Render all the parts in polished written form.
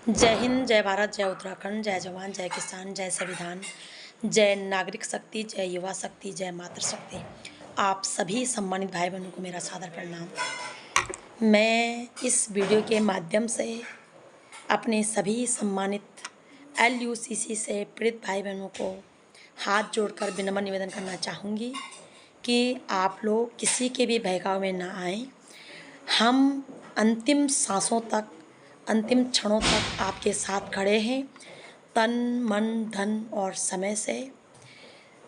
जय हिंद, जय भारत, जय उत्तराखंड, जय जवान, जय किसान, जय संविधान, जय नागरिक शक्ति, जय युवा शक्ति, जय मातृशक्ति। आप सभी सम्मानित भाई बहनों को मेरा सादर प्रणाम। मैं इस वीडियो के माध्यम से अपने सभी सम्मानित LUCC से पीड़ित भाई बहनों को हाथ जोड़कर विनम्र निवेदन करना चाहूँगी कि आप लोग किसी के भी बहकावे में ना आएँ। हम अंतिम सांसों तक, अंतिम क्षणों तक आपके साथ खड़े हैं, तन मन धन और समय से।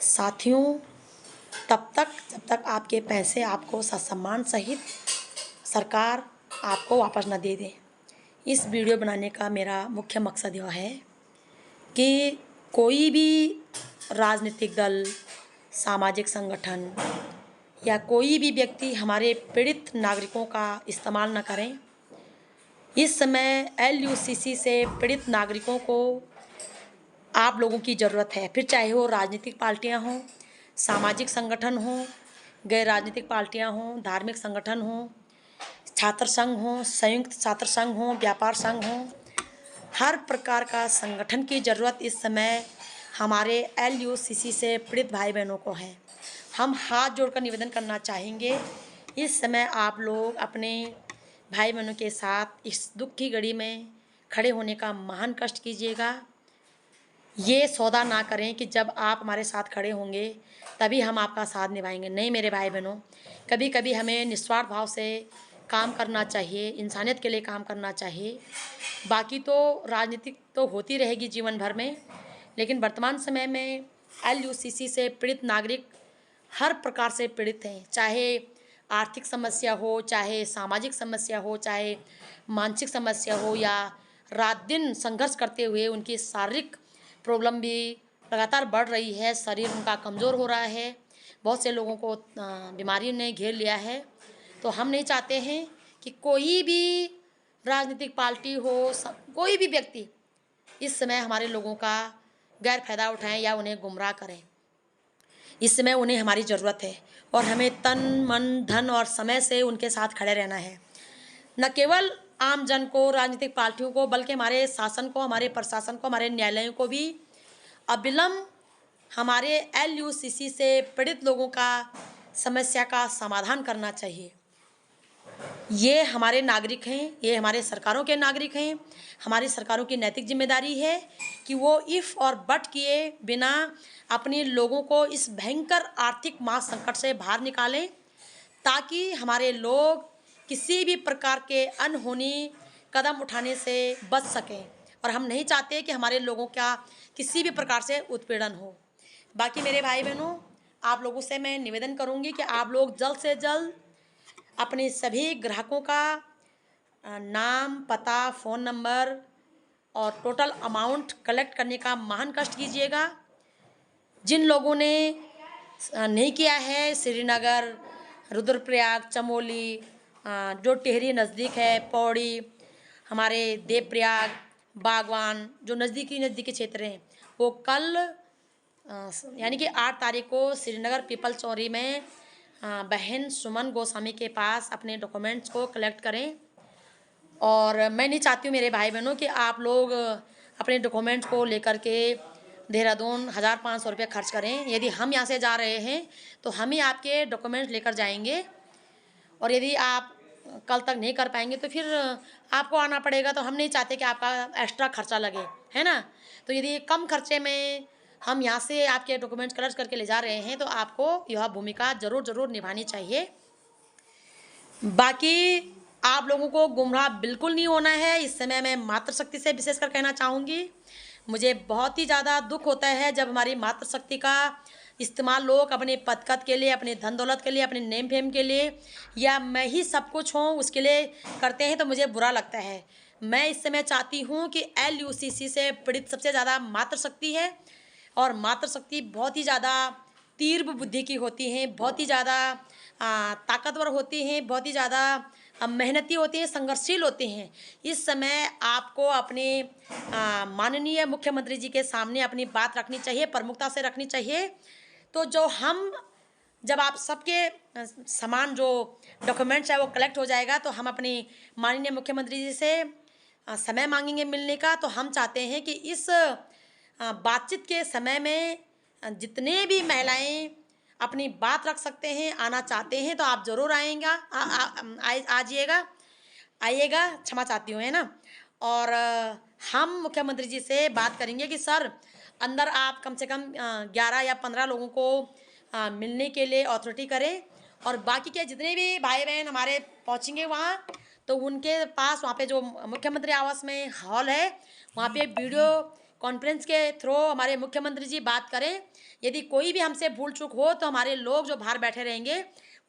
साथियों, तब तक जब तक आपके पैसे आपको ससम्मान सहित सरकार आपको वापस न दे दे। इस वीडियो बनाने का मेरा मुख्य मकसद यह है कि कोई भी राजनीतिक दल, सामाजिक संगठन या कोई भी व्यक्ति हमारे पीड़ित नागरिकों का इस्तेमाल न करें। इस समय LUCC से पीड़ित नागरिकों को आप लोगों की ज़रूरत है, फिर चाहे वो राजनीतिक पार्टियां हों, सामाजिक संगठन हों, गैर राजनीतिक पार्टियां हों, धार्मिक संगठन हों, छात्र संघ हों, संयुक्त छात्र संघ हों, व्यापार संघ हों, हर प्रकार का संगठन की ज़रूरत इस समय हमारे LUCC से पीड़ित भाई बहनों को है। हम हाथ जोड़कर निवेदन करना चाहेंगे, इस समय आप लोग अपने भाई बहनों के साथ इस दुख की घड़ी में खड़े होने का महान कष्ट कीजिएगा। ये सौदा ना करें कि जब आप हमारे साथ खड़े होंगे तभी हम आपका साथ निभाएंगे। नहीं मेरे भाई बहनों, कभी कभी हमें निस्वार्थ भाव से काम करना चाहिए, इंसानियत के लिए काम करना चाहिए। बाकी तो राजनीतिक तो होती रहेगी जीवन भर में, लेकिन वर्तमान समय में LUCC से पीड़ित नागरिक हर प्रकार से पीड़ित हैं, चाहे आर्थिक समस्या हो, चाहे सामाजिक समस्या हो, चाहे मानसिक समस्या हो, या रात दिन संघर्ष करते हुए उनकी शारीरिक प्रॉब्लम भी लगातार बढ़ रही है, शरीर उनका कमज़ोर हो रहा है, बहुत से लोगों को बीमारी ने घेर लिया है। तो हम नहीं चाहते हैं कि कोई भी राजनीतिक पार्टी हो, कोई भी व्यक्ति इस समय हमारे लोगों का गैर फायदा उठाएं या उन्हें गुमराह करें। इस समय उन्हें हमारी ज़रूरत है और हमें तन मन धन और समय से उनके साथ खड़े रहना है। न केवल आम जन को, राजनीतिक पार्टियों को, बल्कि हमारे शासन को, हमारे प्रशासन को, हमारे न्यायालयों को भी अविलंब हमारे LUCC से पीड़ित लोगों का समस्या का समाधान करना चाहिए। ये हमारे नागरिक हैं, ये हमारे सरकारों के नागरिक हैं। हमारी सरकारों की नैतिक जिम्मेदारी है कि वो इफ़ और बट किए बिना अपने लोगों को इस भयंकर आर्थिक महासंकट से बाहर निकालें, ताकि हमारे लोग किसी भी प्रकार के अनहोनी कदम उठाने से बच सकें। और हम नहीं चाहते कि हमारे लोगों का किसी भी प्रकार से उत्पीड़न हो। बाकी मेरे भाई बहनों, आप लोगों से मैं निवेदन करूंगी कि आप लोग जल्द से जल्द अपने सभी ग्राहकों का नाम, पता, फ़ोन नंबर और टोटल अमाउंट कलेक्ट करने का महान कष्ट कीजिएगा। जिन लोगों ने नहीं किया है, श्रीनगर, रुद्रप्रयाग, चमोली, जो टिहरी नज़दीक है, पौड़ी, हमारे देवप्रयाग, बागवान, जो नज़दीकी क्षेत्र हैं, वो कल यानी कि 8 तारीख को श्रीनगर पीपल चौरी में बहन सुमन गोस्वामी के पास अपने डॉक्यूमेंट्स को कलेक्ट करें। और मैं नहीं चाहती हूँ मेरे भाई बहनों कि आप लोग अपने डॉक्यूमेंट्स को लेकर के देहरादून 1500 रुपये खर्च करें। यदि हम यहाँ से जा रहे हैं तो हम ही आपके डॉक्यूमेंट्स लेकर जाएंगे, और यदि आप कल तक नहीं कर पाएंगे तो फिर आपको आना पड़ेगा। तो हम नहीं चाहते कि आपका एक्स्ट्रा खर्चा लगे, है ना। तो यदि कम खर्चे में हम यहाँ से आपके डॉक्यूमेंट्स कलेक्ट करके ले जा रहे हैं तो आपको यह भूमिका ज़रूर निभानी चाहिए। बाकी आप लोगों को गुमराह बिल्कुल नहीं होना है। इस समय मैं मातृशक्ति से विशेषकर कहना चाहूँगी, मुझे बहुत ही ज़्यादा दुख होता है जब हमारी मातृशक्ति का इस्तेमाल लोग अपने पदकत के लिए, अपने धन दौलत के लिए, अपने नेम फेम के लिए, या मैं ही सब कुछ हूँ उसके लिए करते हैं, तो मुझे बुरा लगता है। मैं इस समय चाहती हूँ कि LUCC से पीड़ित सबसे ज़्यादा मातृशक्ति है, और मातृशक्ति बहुत ही ज़्यादा तीव्र बुद्धि की होती हैं, बहुत ही ज़्यादा ताकतवर होती हैं, बहुत ही ज़्यादा मेहनती होती हैं, संघर्षशील होते हैं। इस समय आपको अपने माननीय मुख्यमंत्री जी के सामने अपनी बात रखनी चाहिए, प्रमुखता से रखनी चाहिए। तो जब आप सबके समान जो डॉक्यूमेंट्स है वो कलेक्ट हो जाएगा, तो हम अपनी माननीय मुख्यमंत्री जी से समय मांगेंगे मिलने का, तो हम चाहते हैं कि इस बातचीत के समय में जितने भी महिलाएं अपनी बात रख सकते हैं, आना चाहते हैं, तो आप ज़रूर आएंगा, आइएगा, आइएगा, क्षमा चाहती हूँ, है ना। और हम मुख्यमंत्री जी से बात करेंगे कि सर, अंदर आप कम से कम 11 या 15 लोगों को मिलने के लिए अथॉरिटी करें, और बाकी के जितने भी भाई बहन हमारे पहुंचेंगे वहाँ, तो उनके पास वहाँ पे जो मुख्यमंत्री आवास में हॉल है, वहाँ पे वीडियो कॉन्फ्रेंस के थ्रू हमारे मुख्यमंत्री जी बात करें। यदि कोई भी हमसे भूल चूक हो, तो हमारे लोग जो बाहर बैठे रहेंगे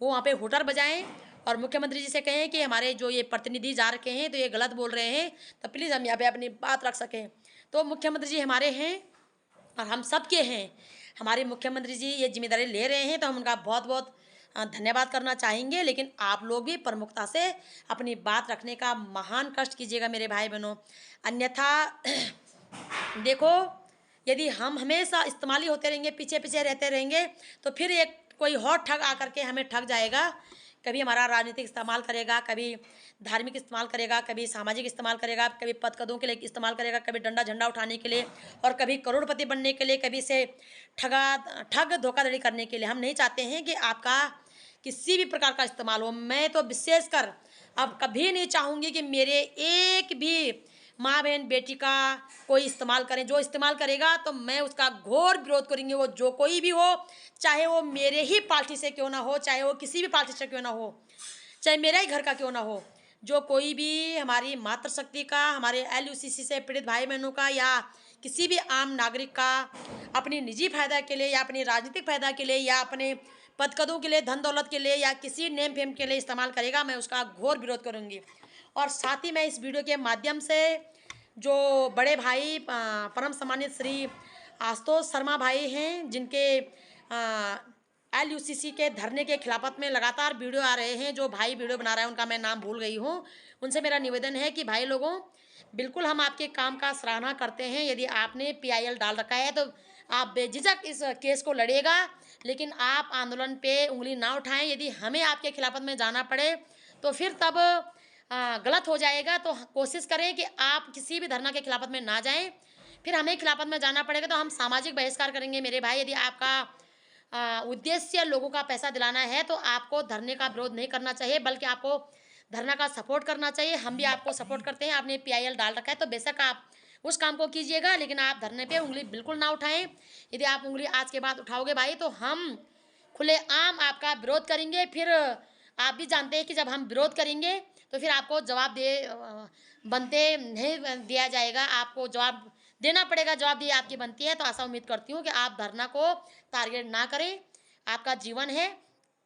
वो वहाँ पे हुटर बजाएं, और मुख्यमंत्री जी से कहें कि हमारे जो ये प्रतिनिधि जा रखे हैं तो ये गलत बोल रहे हैं, तो प्लीज़ हम यहाँ पे अपनी बात रख सकें। तो मुख्यमंत्री जी हमारे हैं और हम सबके हैं। हमारे मुख्यमंत्री जी ये जिम्मेदारी ले रहे हैं, तो हम उनका बहुत बहुत धन्यवाद करना चाहेंगे। लेकिन आप लोग भी प्रमुखता से अपनी बात रखने का महान कष्ट कीजिएगा मेरे भाई बहनों, अन्यथा देखो, यदि हम हमेशा इस्तेमाली होते रहेंगे, पीछे पीछे रहते रहेंगे, तो फिर एक कोई और ठग आकर के हमें ठग जाएगा। कभी हमारा राजनीतिक इस्तेमाल करेगा, कभी धार्मिक इस्तेमाल करेगा, कभी सामाजिक इस्तेमाल करेगा, कभी पद कदों के लिए इस्तेमाल करेगा, कभी डंडा झंडा उठाने के लिए, और कभी करोड़पति बनने के लिए, कभी से ठग धोखाधड़ी करने के लिए। हम नहीं चाहते हैं कि आपका किसी भी प्रकार का इस्तेमाल हो। मैं तो विशेषकर अब कभी नहीं चाहूँगी कि मेरे एक भी माँ बहन बेटी का कोई इस्तेमाल करें। जो इस्तेमाल करेगा तो मैं उसका घोर विरोध करेंगे, वो जो कोई भी हो, चाहे वो मेरे ही पार्टी से क्यों ना हो, चाहे वो किसी भी पार्टी से क्यों ना हो, चाहे मेरा ही घर का क्यों ना हो, जो कोई भी हमारी मातृशक्ति का, हमारे LUCC से पीड़ित भाई बहनों का, या किसी भी आम नागरिक का अपनी निजी फायदा के लिए, या अपनी राजनीतिक फायदा के लिए, या अपने पद कदों के लिए, धन दौलत के लिए, या किसी नेम फेम के लिए इस्तेमाल करेगा, मैं उसका घोर विरोध करूंगी। और साथ ही मैं इस वीडियो के माध्यम से जो बड़े भाई परम सम्मानित श्री आशुतोष शर्मा भाई हैं, जिनके LUCC के धरने के खिलाफत में लगातार वीडियो आ रहे हैं, जो भाई वीडियो बना रहे हैं उनका मैं नाम भूल गई हूँ, उनसे मेरा निवेदन है कि भाई लोगों, बिल्कुल हम आपके काम का सराहना करते हैं। यदि आपने PIL डाल रखा है तो आप बेझिझक इस केस को लड़ेगा, लेकिन आप आंदोलन पे उंगली ना उठाएं। यदि हमें आपके खिलाफत में जाना पड़े तो फिर तब गलत हो जाएगा। तो कोशिश करें कि आप किसी भी धरना के खिलाफत में ना जाएं। फिर हमें खिलाफत में जाना पड़ेगा तो हम सामाजिक बहिष्कार करेंगे मेरे भाई। यदि आपका उद्देश्य लोगों का पैसा दिलाना है तो आपको धरने का विरोध नहीं करना चाहिए, बल्कि आपको धरना का सपोर्ट करना चाहिए। हम भी आपको सपोर्ट करते हैं। आपने PIL डाल रखा है तो बेशक आप उस काम को कीजिएगा, लेकिन आप धरने पे उंगली बिल्कुल ना उठाएं। यदि आप उंगली आज के बाद उठाओगे भाई तो हम खुलेआम आपका विरोध करेंगे। फिर आप भी जानते हैं कि जब हम विरोध करेंगे तो फिर आपको जवाब बनते नहीं दिया जाएगा, आपको जवाब देना पड़ेगा। जवाबदेही आपकी बनती है। तो ऐसा उम्मीद करती हूँ कि आप धरना को टारगेट ना करें। आपका जीवन है,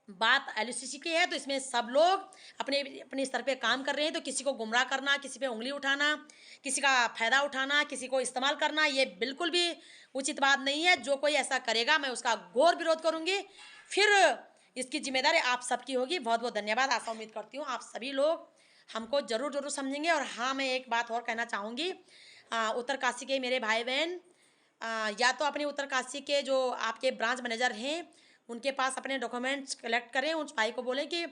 बात LUCC की है, तो इसमें सब लोग अपने अपने स्तर पे काम कर रहे हैं। तो किसी को गुमराह करना, किसी पे उंगली उठाना, किसी का फायदा उठाना, किसी को इस्तेमाल करना, ये बिल्कुल भी उचित बात नहीं है। जो कोई ऐसा करेगा मैं उसका घोर विरोध करूंगी। फिर इसकी जिम्मेदारी आप सबकी होगी। बहुत बहुत धन्यवाद। आशा उम्मीद करती हूँ आप सभी लोग हमको जरूर जरूर समझेंगे। और हाँ, मैं एक बात और कहना चाहूँगी, उत्तरकाशी के मेरे भाई बहन, या तो अपने उत्तरकाशी के जो आपके ब्रांच मैनेजर हैं उनके पास अपने डॉक्यूमेंट्स कलेक्ट करें। उस भाई को बोलें कि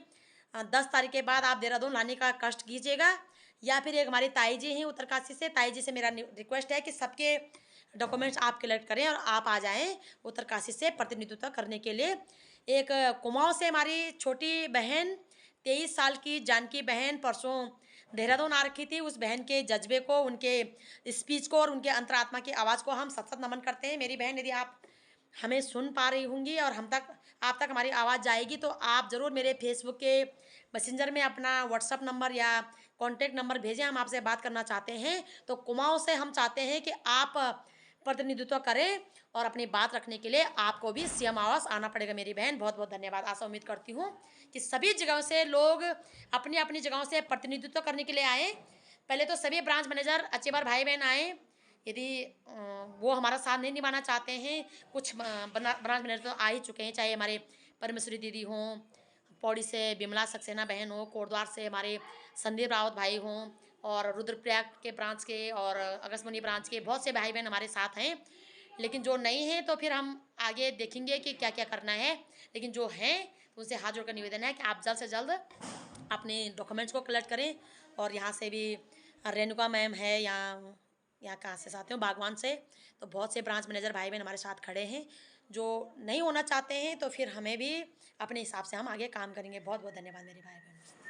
10 तारीख के बाद आप देहरादून लाने का कष्ट कीजिएगा। या फिर एक हमारी ताई जी हैं उत्तरकाशी से, ताई जी से मेरा रिक्वेस्ट है कि सबके डॉक्यूमेंट्स आप कलेक्ट करें और आप आ जाएं उत्तरकाशी से प्रतिनिधित्व करने के लिए। एक कुमाऊं से हमारी छोटी बहन 23 साल की जानकी बहन परसों देहरादून आ रखी थी। उस बहन के जज्बे को, उनके स्पीच को और उनके अंतरात्मा की आवाज़ को हम सत नमन करते हैं। मेरी बहन, यदि आप हमें सुन पा रही होंगी और आप तक हमारी आवाज़ जाएगी तो आप ज़रूर मेरे फेसबुक के मैसेंजर में अपना व्हाट्सअप नंबर या कॉन्टैक्ट नंबर भेजें। हम आपसे बात करना चाहते हैं। तो कुमाऊं से हम चाहते हैं कि आप प्रतिनिधित्व करें और अपनी बात रखने के लिए आपको भी CM आवास आना पड़ेगा मेरी बहन। बहुत बहुत धन्यवाद। आशा उम्मीद करती हूँ कि सभी जगहों से लोग अपनी अपनी जगहों से प्रतिनिधित्व करने के लिए आए। पहले तो सभी ब्रांच मैनेजर अच्छे बार भाई बहन आए। यदि वो हमारा साथ नहीं निभाना चाहते हैं, कुछ ब्रांच मैनेजर तो आ ही चुके हैं, चाहे हमारे परमेश्वरी दीदी हों, पौड़ी से बिमला सक्सेना बहन हो, कोटद्वार से हमारे संदीप रावत भाई हों, और रुद्रप्रयाग के ब्रांच के और अगस्मनी ब्रांच के बहुत से भाई बहन हमारे साथ हैं। लेकिन जो नहीं हैं तो फिर हम आगे देखेंगे कि क्या क्या करना है। लेकिन जो हैं तो उनसे हाथ जोड़कर निवेदन है कि आप जल्द से जल्द अपने डॉक्यूमेंट्स को कलेक्ट करें और यहाँ से भी रेणुका मैम है, यहाँ कहाँ से आते हो, बागवान से। तो बहुत से ब्रांच मैनेजर भाई बहन हमारे साथ खड़े हैं जो नहीं होना चाहते हैं, तो फिर हमें भी अपने हिसाब से हम आगे काम करेंगे। बहुत बहुत धन्यवाद मेरे भाई बहन।